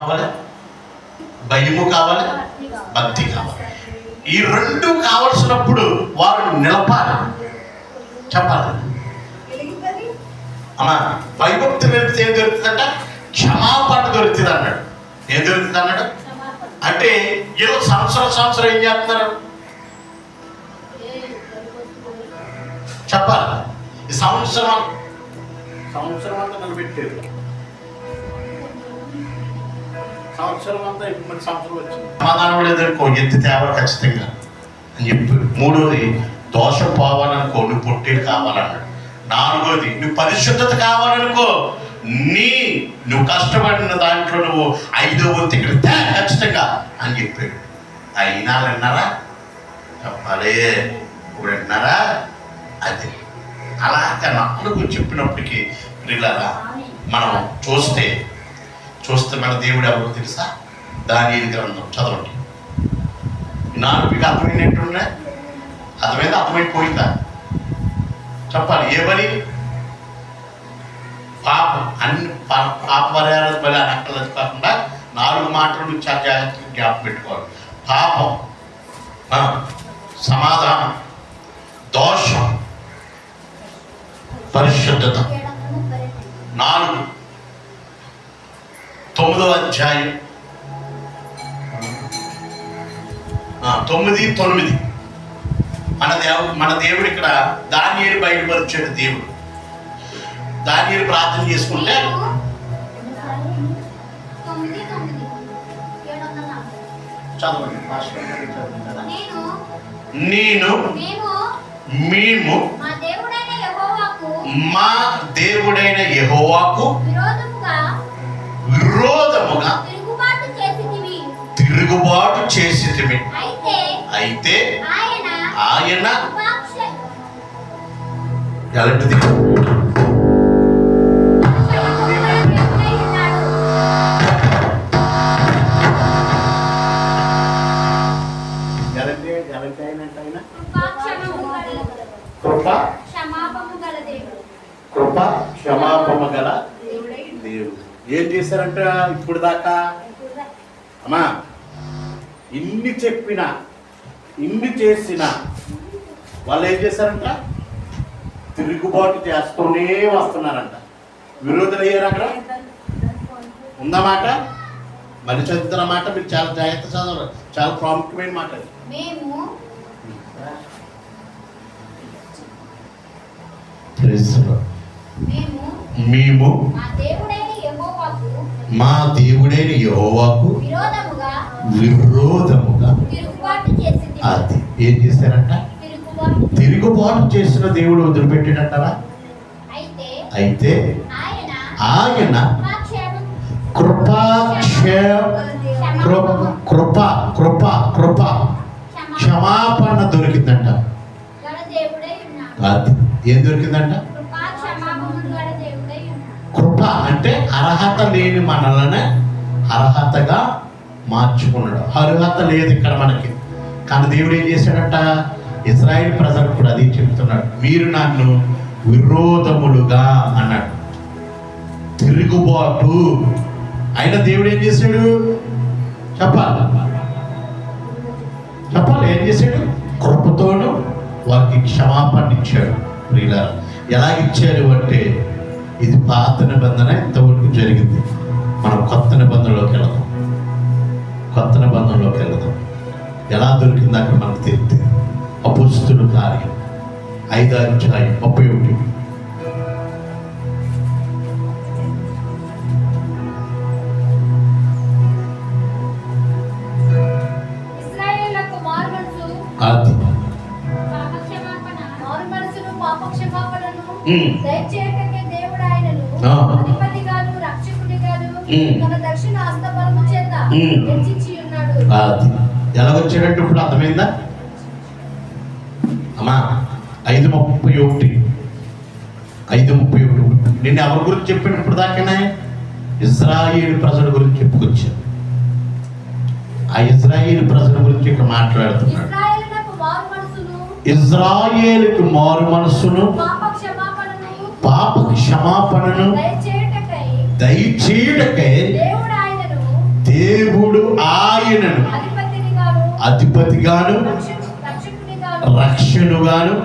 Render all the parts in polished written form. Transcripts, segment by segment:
కావాలి, భయము కావాలి, భక్తి కావాలి. ఈ రెండు కావలసినప్పుడు వారు నిలపాలి, చెప్పాలి. అమ్మా భయభక్తి నిలిపితే ఏం దొరుకుతుందంట? క్షమాపణ దొరుకుతుంది అన్నాడు. ఏం దొరుకుతుంది అన్నాడు అంటే ఏదో సంవత్సరం ఏం చేస్తున్నారు చెప్పాలి. ఈ సంవత్సరం అంతా నిలబెట్టారు. సంవత్సరం అంతా ఇప్పుడు మన సంవత్సరం వచ్చింది, సమాధానం లేదనుకో ఎత్తి తేవాలి ఖచ్చితంగా అని చెప్పి. మూడోది దోషం పోవాలనుకో నువ్వు పొట్టేలు కావాలన్నాడు. నాలుగోది నువ్వు పరిశుద్ధత కావాలనుకో నువ్వు కష్టపడిన దాంట్లో నువ్వు 5వ వంతు ఇక్కడ తే ఖచ్చితంగా అని చెప్పాడు. అయినా విన్నారా? చెప్పాలి. ఇప్పుడు విన్నారా? అది అలా నాకు చెప్పినప్పటికీ పిల్లరా మనం చూస్తే మన దేవుడు ఎవరో తెలుసా? దానియేలు గ్రంథం చదవండి. నాకు మీకు అర్థమైనట్టున్నా? అర్థమైపోయిందా? చెప్పాలి. ఏ బలి? పాపం. అన్ని పాప పరిహారాల బలి అని అక్కర్లేదు కాకుండా 4 మాటలు నుంచి జాగ్రత్తగా జ్ఞాపకం పెట్టుకోవాలి. పాపం, సమాధానం, దోషం, పరిశుద్ధత. 4 9వ అధ్యాయం 9, 9 మన దేవుడు ఇక్కడ దానియేలు బయలుపరిచాడు. దేవుడు దానియేలు ప్రార్థన చేసుకుంటే చదవండి. మేము మా దేవుడైన యెహోవాకు విరోధముగా తిరుగుబాటు చేసితిమి. అయితే ఆయన ఎలాంటిది? కృప క్షమాపణ గల దేవుడు. ఏం చేశారంట ఇప్పుడు దాకా? అమ్మా ఇన్ని చెప్పినా ఇన్ని చేసినా వాళ్ళు ఏం చేశారంట? తిరుగుబాటు చేస్తూనే వస్తున్నారంట. విరోధులు అయ్యారు. అక్కడ ఉందన్నమాట. మళ్ళీ చదువుతున్న మాట మీరు చాలా జాగ్రత్త చదవాలి. చాలా ప్రాముఖ్యమైన మాట. మేము మా దేవుడైన యెహోవాకు విరోధముగా అది ఏం చేశారంట? తిరుగుబాటు చేసిన దేవుడు వదిలిపెట్టాడంటారా? అయితే ఆయన కృప క్షమాపణ దొరికిందంట. అది ఏం దొరికిందంట? కృప అంటే అర్హత లేని మనల్ని అర్హతగా మార్చుకున్నాడు. అర్హత లేదు ఇక్కడ మనకి. కానీ దేవుడు ఏం చేశాడంట? ఇశ్రాయేలు ప్రజలకు కూడా అది చెప్తున్నాడు. మీరు నన్ను విరోధములుగా అన్నాడు. తిరుగుబాటు. అయిన దేవుడు ఏం చేశాడు? చెప్పాలి. ఏం చేశాడు? కృపతోను వారికి క్షమాపణ ఇచ్చాడు. ప్రియులారా ఎలా ఇచ్చాడు అంటే ఇది పాత నిబంధన ఇంతవరకు జరిగింది. మనం కొత్త నిబంధనలోకి వెళదాం. ఎలా దొరికింది అక్కడ మనకు తెలియదు. అపోస్తుల కార్యం 5వ అధ్యాయం 31. అది ఎలా వచ్చాడంటే ఇప్పుడు అర్థమైందా అమ్మా? 5:31 నిన్న ఎవరి గురించి చెప్పినప్పుడు దాకానే ఇశ్రాయేలు ప్రజల గురించి చెప్పుకొచ్చాను. ఆ ఇశ్రాయేలు ప్రజల గురించి ఇక్కడ మాట్లాడుతున్నాడు. ఇశ్రాయేలుకు మారు మనస్సును పాప క్షమాపణను దయచేయుటకై దేవుడు ఆయనను అధిపతిగాను రక్షణుగాను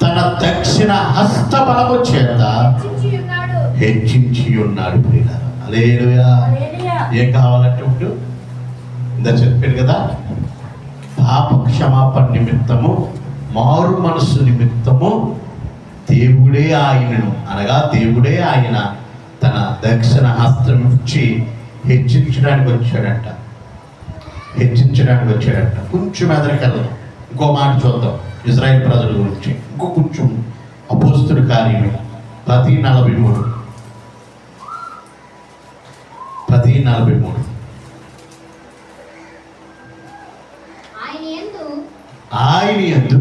తన దక్షిణ హస్తబలము చేత హెచ్చించి ఉన్నాడు. హల్లెలూయా. ఏం కావాలంటే ఇప్పుడు ఇందా చెప్పాడు కదా, పాప క్షమాపణ నిమిత్తము, మారు మనస్సు నిమిత్తము దేవుడే ఆయనను, అనగా దేవుడే ఆయన తన దక్షిణ హస్తం ఇచ్చి హెచ్చించడానికి వచ్చాడంట. కొంచెం ఎదరికెళ్దాం, ఇంకో మాట చూద్దాం ఇజ్రాయేల్ ప్రజల గురించి. ఇంకో కొంచెం అపోస్తుల కార్యము 10:43. ఆయన యందు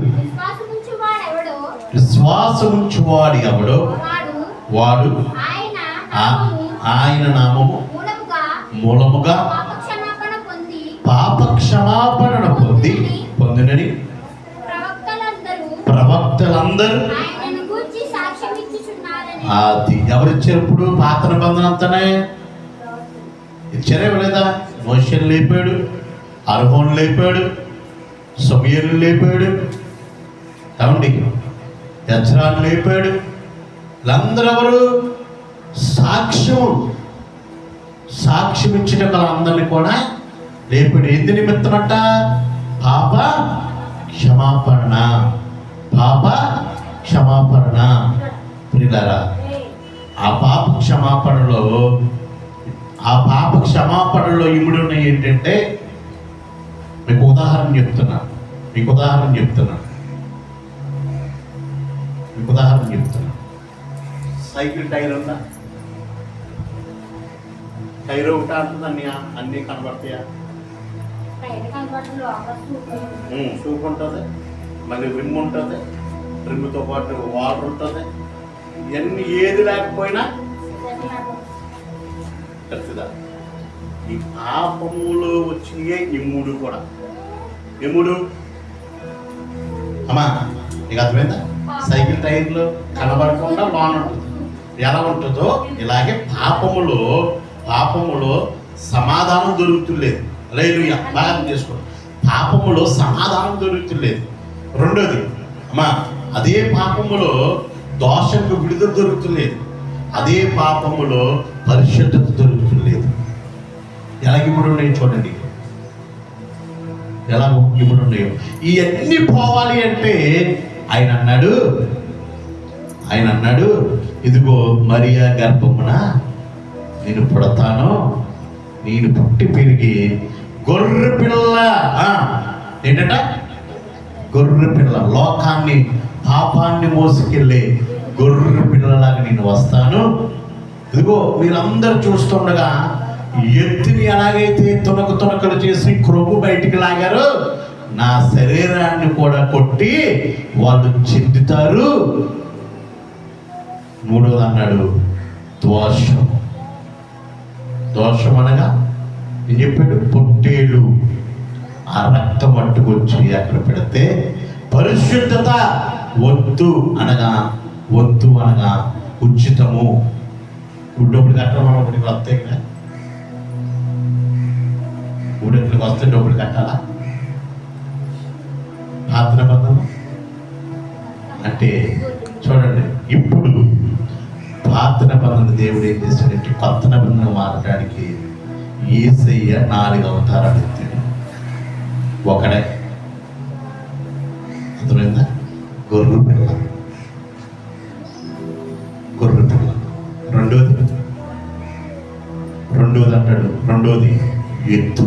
విశ్వాసముంచువాడు ఎవడో వాడు ఆయన నామము మూలముగా పాప క్షమాపణ పొందినని ప్రవక్తలందరూ అది ఎవరిచ్చారు? ఇప్పుడు పాత నిబంధన అంతానే ఇచ్చారే లేదా? మోషే లేపాడు, అర్హోను లేపాడు, సమూయేలు లేపాడు, ఏమండి యజ్రాను లేపాడు. వీళ్ళందరూ ఎవరు? సాక్ష్యం ఇచ్చిన వాళ్ళందరినీ కూడా లేపాడు. ఎందు నిమిత్తమట? పాప క్షమాపణ. ప్రియులారా, ఆ పాప క్షమాపణలో ఇముడు ఉన్నాయి ఏంటంటే, మీకు ఉదాహరణ చెప్తున్నా. సైకిల్ టైర్ ఉందా? టైర్ ఒకటి అంటుందండి, అన్నీ కనబడతాయా? సూప్ ఉంటుంది, మళ్ళీ రిమ్ ఉంటుంది, రిమ్తో పాటు వాటర్ ఉంటుంది. ఇవన్నీ ఏది లేకపోయినా ఖచ్చితంగా ఈ పాపములో వచ్చినాయే ఇమ్ముడు కూడా. అమ్మా నీకు అర్థమైందా? సైకిల్ టైర్లు కనబడకుండా లోన్ ఉంటుంది. ఎలా ఉంటుందో ఇలాగే పాపములో సమాధానం దొరుకుతులేదు. హల్లెలూయా. బాగా చేసుకోండి. పాపములో సమాధానం దొరుకుతులేదు. రెండోది అమ్మా, అదే పాపములో దోషంకు విడుదల దొరుకుతులేదు. అదే పాపములో పరిశుద్ధత దొరుకుతులేదు. ఎలాగ ఇప్పుడు ఉన్నాయి చూడండి, ఎలా ఇప్పుడు ఉన్నాయో. ఇవన్నీ పోవాలి అంటే ఆయన అన్నాడు, ఇదిగో మరియా గర్భమున నేను పుడతాను, నేను పుట్టి పెరిగి గొర్రె పిల్ల. ఏంటంట? గొర్రె పిల్ల. లోకాన్ని, పాపాన్ని మోసుకెళ్ళే గొర్రె పిల్లలాగా నేను వస్తాను. ఇదిగో మీరందరూ చూస్తుండగా ఎత్తిని ఎలాగైతే తునకలు చేసి క్రొవ్వు బయటికి లాగారు, నా శరీరాన్ని కూడా కొట్టి వాళ్ళు చిందుతారు. మూడోది అన్నాడు దోషం అనగా ఏం చెప్పాడు? పొట్టేలు. ఆ రక్తం అట్టుకొచ్చి అక్కడ పెడితే పరిశుద్ధత వద్దు అనగా ఉచితము. డబ్బులు కట్టడం ఒకటి వస్తే ఊడెట్లకు వస్తే డబ్బులు కట్టాలా? పాత నిబంధన అంటే చూడండి, ఇప్పుడు పాత నిబంధన దేవుడు ఏం చేశాడంటే కొత్త నిబంధన మారడానికి యేసయ్య 4 అవతారాలు ఎత్తాడు. ఒకడే, అర్థమైందా? గొర్రె పిల్ల. రెండోది అంటాడు, రెండోది ఎత్తు,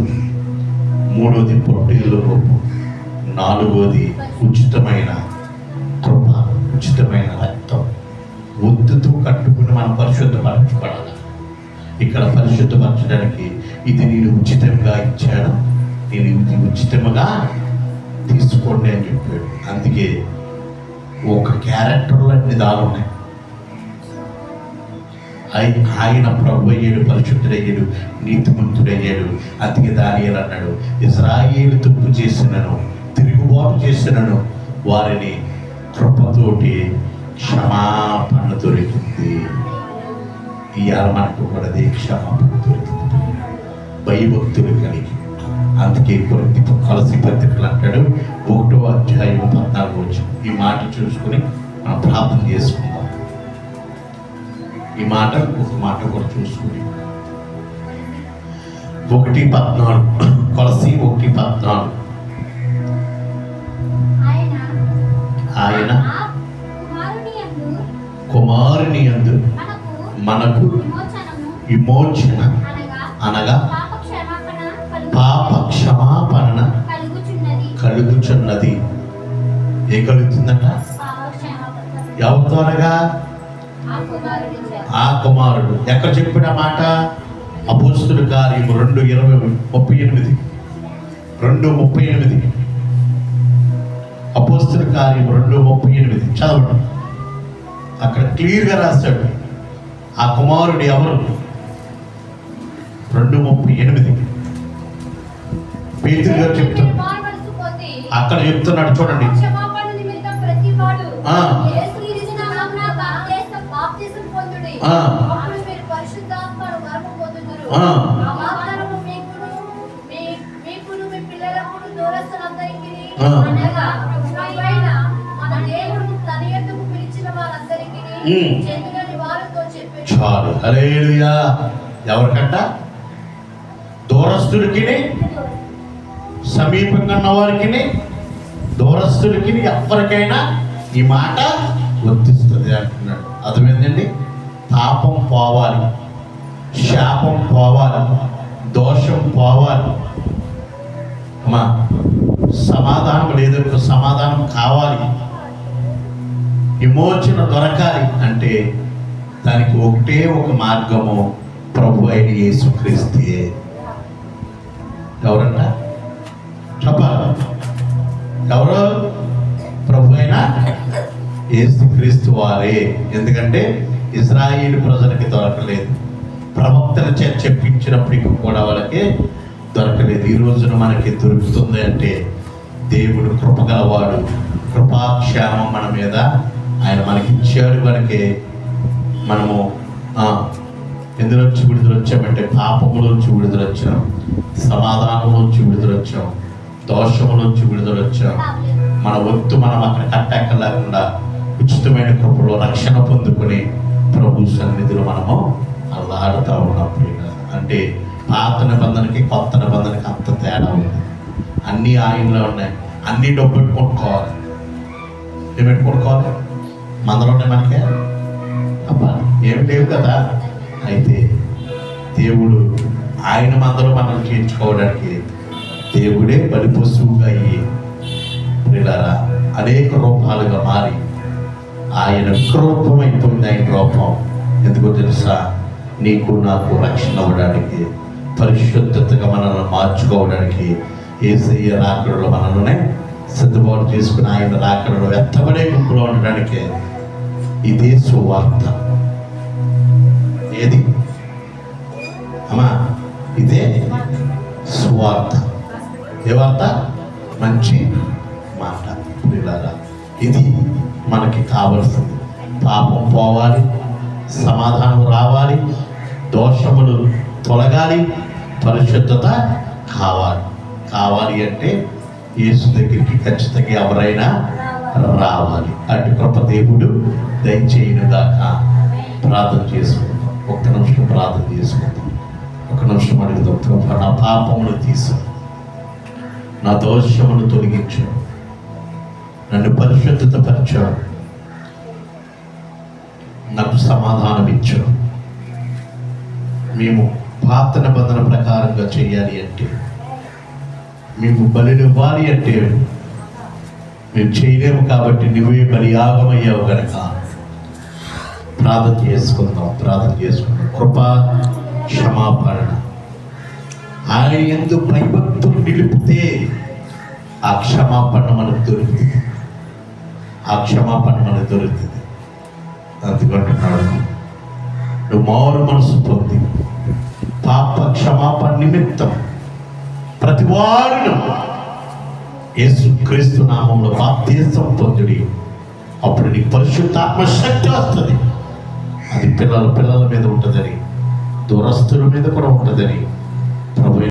మూడోది పొట్టేళ్ళ రూపం, నాలుగోది ఉచితమైన కృప, ఉచితమైన రక్తం. ఒత్తుతో కట్టుకుని మనం పరిశుద్ధపరచబడాలి. ఇక్కడ పరిశుద్ధపరచడానికి ఇది నేను ఉచితంగా ఇచ్చాను, నేను ఇది ఉచితంగా తీసుకోండి అని చెప్పాడు. అందుకే ఒక క్యారెక్టర్లో అన్ని దాలు ఉన్నాయి. ఆయన ప్రభు అయ్యాడు, పరిశుద్ధుడయ్యాడు, నీతిమంతుడయ్యాడు. అందుకే దానియేలు అన్నాడు, ఇశ్రాయేలు తప్పు చేసినను, తిరుగుబాటు చేసినను వారిని కృపతోటి క్షమాపణ దొరికింది. ఇవాళ మనకు కూడా క్షమాపణ దొరికింది. భయభక్తులు కలిగి. అందుకే కొలసి పత్రికలు అంటాడు 1వ అధ్యాయం 14వ వచనం. ఈ మాట చూసుకుని మనం ప్రార్థన చేసుకుందాం. ఈ మాట ఒక మాట కూడా చూసుకుని 1:14 కొలసి 1:14 ఆయన కుమారుని యందు మనకు విమోచన అనగా పాప క్షమాపణ కలుగుచున్నది. ఏ కలుగుతుందట? ఎవరి ద్వారాగా? ఆ కుమారుడు. ఎక్కడ చెప్పిన మాట? అపోస్తుల కార్యం 2:38 అపోస్తుల కార్యం 2:38 చదవడం. అక్కడ క్లియర్గా రాశాడు ఆ కుమారుడు ఎవరు. 2:38 పేతురు గారు చెప్తాడు. అక్కడ చెప్తున్నాడు చూడండి. చాలు. హల్లెలూయా. ఎవరికంట? దూరస్తుడికి, సమీపంగా ఉన్న వారికి, దూరస్తుడికి, ఎవరికైనా ఈ మాట వర్తిస్తుంది అంటున్నాడు. అర్థమైందండి? పాపం పోవాలి, శాపం పోవాలి, దోషం పోవాలి, అమ్మా సమాధానం లేదనుకో సమాధానం కావాలి, విమోచన దొరకాలి అంటే దానికి ఒకటే ఒక మార్గము, ప్రభు అయిన యేసుక్రీస్తే. ఎవరంట చెప్పాలి? ఎవరు? ప్రభు అయిన యేసుక్రీస్తు వారే. ఎందుకంటే ఇశ్రాయేలు ప్రజలకి దొరకలేదు, ప్రవక్తల చేత చెప్పించినప్పటికీ కూడా వాళ్ళకి దొరకలేదు. ఈ రోజున మనకి దొరుకుతుంది అంటే దేవుడు కృపగలవాడు. కృపాక్షేమం మన మీద ఆయన మనకి ఇచ్చాడు. మనకి మనము ఎందులోంచి విడుదల వచ్చామంటే పాపములోంచి విడుదల వచ్చాం, సమాధానంలోంచి విడుదల వచ్చాం, దోషములోంచి విడుదల వచ్చాం. మన వత్తు మనం అక్కడ కట్టెక్కలేకుండా ఉచితమైన కృపలో రక్షణ పొందుకుని ప్రభు సన్నిధిలో మనము అల్లాడుతూ ఉన్నప్పుడు అంటే పాత నిబంధనకి కొత్త నిబంధనకి అంత తేడా ఉంది. అన్నీ ఆయనలో ఉన్నాయి. అన్నీ డబ్బు పెట్టుకోవాలి. ఏం పెట్టుకోవాలి? మందలోనే మనకే అబ్బా ఏమి లేవు కదా. అయితే దేవుడు ఆయన మందలో మనల్ని చేర్చుకోవడానికి దేవుడే బలి పశువుగా అయ్యి ప్రియులారా అనేక రూపాలుగా మారి ఆయన విక్రూపమైపోయింది ఆయన రూపం. ఎందుకో తెలుసా? నీకు నాకు రక్షణ అవ్వడానికి, పరిశుద్ధతగా మనల్ని మార్చుకోవడానికి, యేసయ్య రాకడలో మనల్ని సిద్ధపాటు చేసుకుని ఆయన రాకడలో ఎత్తబడే గుంపులో ఉండడానికి ఇదే సువార్త. ఏది అమ్మా? ఇదే సువార్త. ఏ వార్త? మంచి మాట. ప్రియులారా ఇది మనకి కావలసింది. పాపం పోవాలి, సమాధానం రావాలి, దోషములు తొలగాలి, పరిశుద్ధత కావాలి అంటే యేసు దగ్గరికి ఖచ్చితంగా ఎవరైనా రావాలి. అటు కృప దేవుడు దయచేయునుగాక. ప్రార్థన చేసుకుందాం. ఒక్క నిమిషం ప్రార్థన చేసుకుందాం. ఒక నిమిషం అడుగుదాం. ప్రభు నా పాపములు తీసు, నా దోషములు తొలగించు, నన్ను పరిశుద్ధత పరిచు, నాకు సమాధానం ఇచ్చు. మేము పాత నిబంధన ప్రకారంగా చేయాలి అంటే, మేము బలిని ఇవ్వాలి అంటే మేము చేయలేము. కాబట్టి నువ్వే బలియాగమయ్యావు కనుక ప్రార్థన చేసుకుందాం. కృపా క్షమాపణ ఆయన యందు భయభక్తులు నిలిపితే ఆ క్షమాపణ మనకు దొరుకుతుంది. అందుకంటున్నాడు, నువ్వు మారు మనసు పొంది పాప క్షమాపణ నిమిత్తం ప్రతి వారిను యేసుక్రీస్తు నామంలో బాప్తిసం పొందుడి. అప్పుడు నీకు పరిశుద్ధాత్మ శక్తి వస్తుంది. అది పిల్లల మీద ఉంటుందని, దూరస్తుల మీద కూడా ఉంటుందని